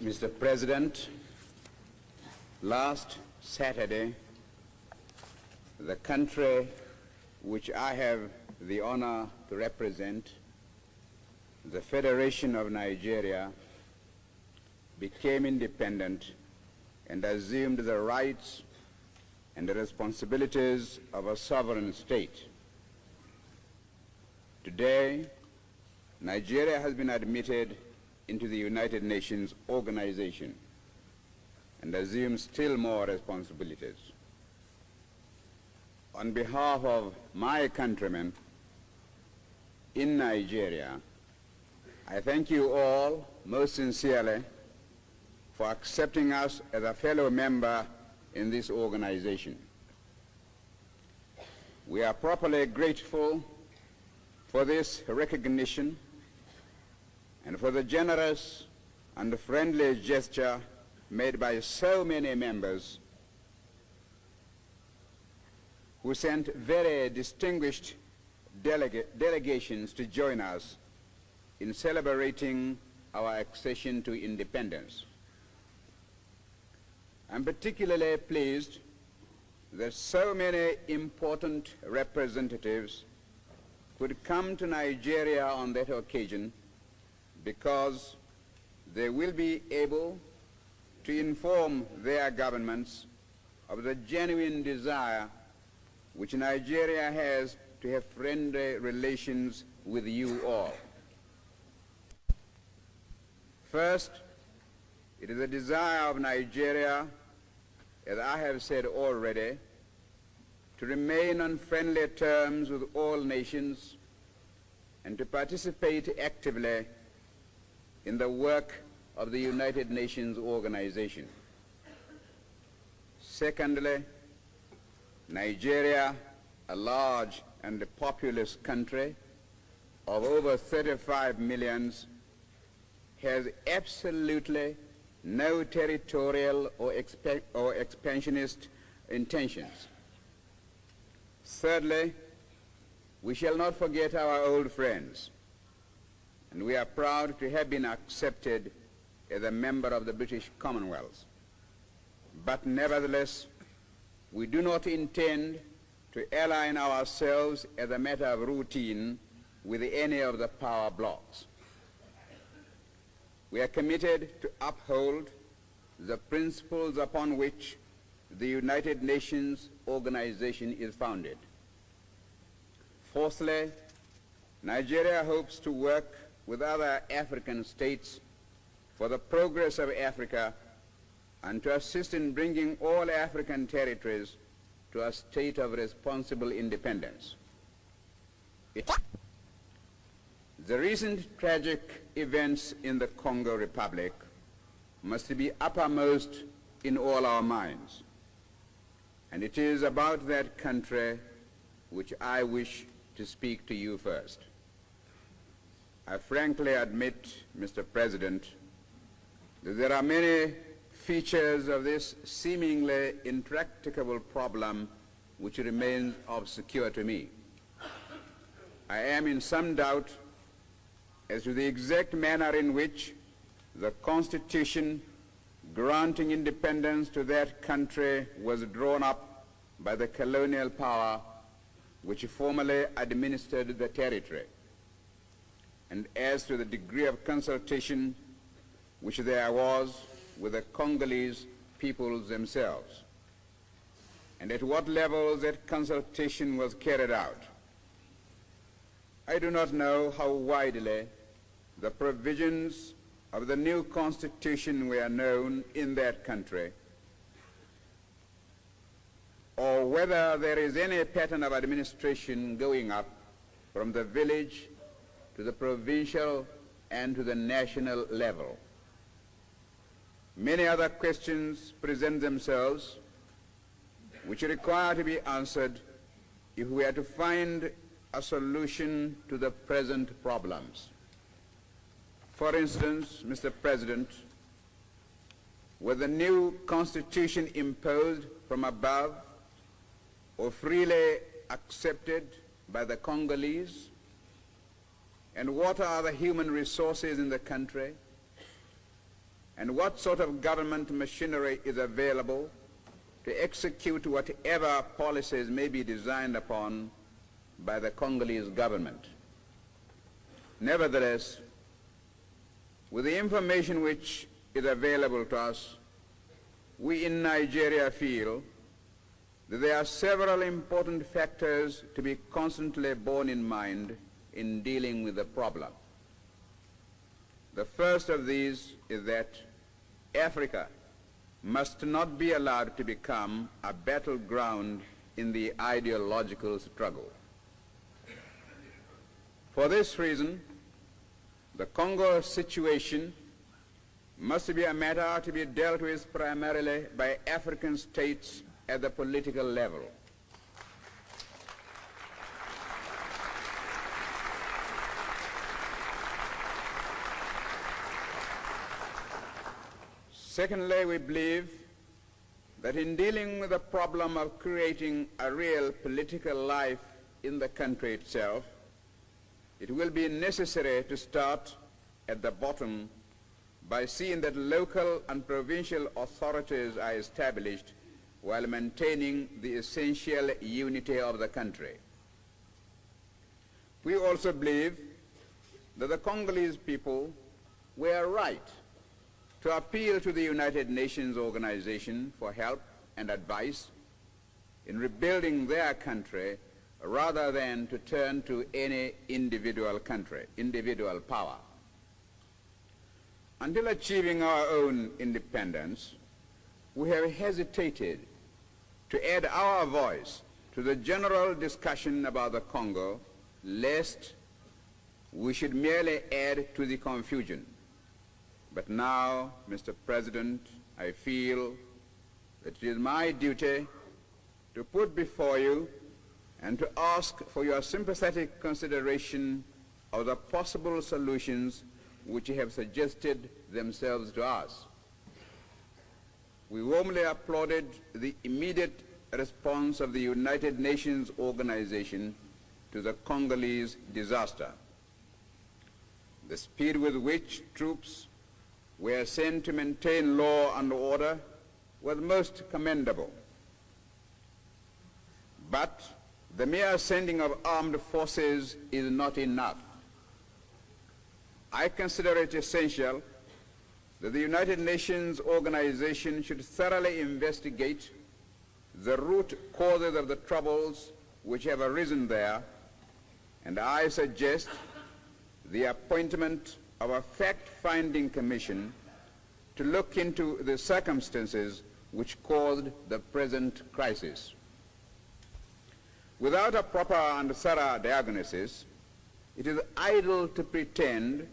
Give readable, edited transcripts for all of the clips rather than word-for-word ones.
Mr. President, last Saturday, the country which I have the honor to represent, the Federation of Nigeria, became independent and assumed the rights and the responsibilities of a sovereign state. Today, Nigeria has been admitted into the United Nations organization and assumes still more responsibilities. On behalf of my countrymen in Nigeria, I thank you all most sincerely for accepting us as a fellow member in this organization. We are properly grateful for this recognition and for the generous and friendly gesture made by so many members who sent very distinguished delegations to join us in celebrating our accession to independence. I'm particularly pleased that so many important representatives could come to Nigeria on that occasion, because they will be able to inform their governments of the genuine desire which Nigeria has to have friendly relations with you all. First, it is a desire of Nigeria, as I have said already, to remain on friendly terms with all nations and to participate actively in the work of the United Nations organization. Secondly, Nigeria, a large and populous country of over 35 million, has absolutely no territorial or expansionist intentions. Thirdly, we shall not forget our old friends, and we are proud to have been accepted as a member of the British Commonwealth. But nevertheless, we do not intend to align ourselves as a matter of routine with any of the power blocs. We are committed to uphold the principles upon which the United Nations organization is founded. Fourthly, Nigeria hopes to work with other African states for the progress of Africa and to assist in bringing all African territories to a state of responsible independence. The recent tragic events in the Congo Republic must be uppermost in all our minds, and it is about that country which I wish to speak to you first. I frankly admit, Mr. President, that there are many features of this seemingly intractable problem which remain obscure to me. I am in some doubt as to the exact manner in which the Constitution granting independence to that country was drawn up by the colonial power which formerly administered the territory, and as to the degree of consultation which there was with the Congolese peoples themselves, and at what level that consultation was carried out. I do not know how widely the provisions of the new constitution were known in that country, or whether there is any pattern of administration going up from the village to the provincial and to the national level. Many other questions present themselves which require to be answered if we are to find a solution to the present problems. For instance, Mr. President, was the new constitution imposed from above or freely accepted by the Congolese? And what are the human resources in the country? and what sort of government machinery is available to execute whatever policies may be designed upon by the Congolese government. Nevertheless, with the information which is available to us, we in Nigeria feel that there are several important factors to be constantly borne in mind in dealing with the problem. The first of these is that Africa must not be allowed to become a battleground in the ideological struggle. For this reason, the Congo situation must be a matter to be dealt with primarily by African states at the political level. Secondly, we believe that in dealing with the problem of creating a real political life in the country itself, it will be necessary to start at the bottom by seeing that local and provincial authorities are established while maintaining the essential unity of the country. We also believe that the Congolese people were right to appeal to the United Nations organization for help and advice in rebuilding their country rather than to turn to any individual power. Until achieving our own independence, we have hesitated to add our voice to the general discussion about the Congo, lest we should merely add to the confusion. But now, Mr. President, I feel that it is my duty to put before you and to ask for your sympathetic consideration of the possible solutions which have suggested themselves to us. We warmly applauded the immediate response of the United Nations organization to the Congolese disaster. The speed with which troops were sent to maintain law and order was most commendable. But the mere sending of armed forces is not enough. I consider it essential that the United Nations organization should thoroughly investigate the root causes of the troubles which have arisen there, and I suggest the appointment of a fact-finding commission to look into the circumstances which caused the present crisis. Without a proper and thorough diagnosis, it is idle to pretend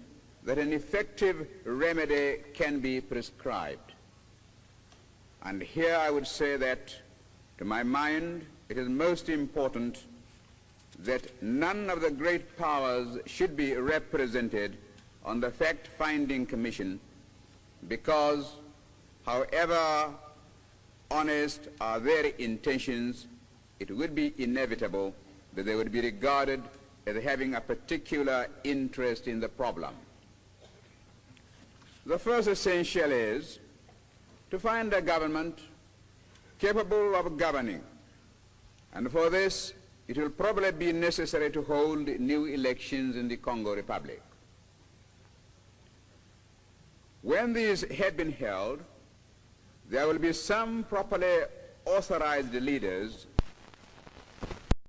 that an effective remedy can be prescribed. And here I would say that, to my mind, it is most important that none of the great powers should be represented on the fact-finding commission, because however honest are their intentions, it would be inevitable that they would be regarded as having a particular interest in the problem. The first essential is to find a government capable of governing, and for this it will probably be necessary to hold new elections in the Congo Republic. When these had been held, there will be some properly authorized leaders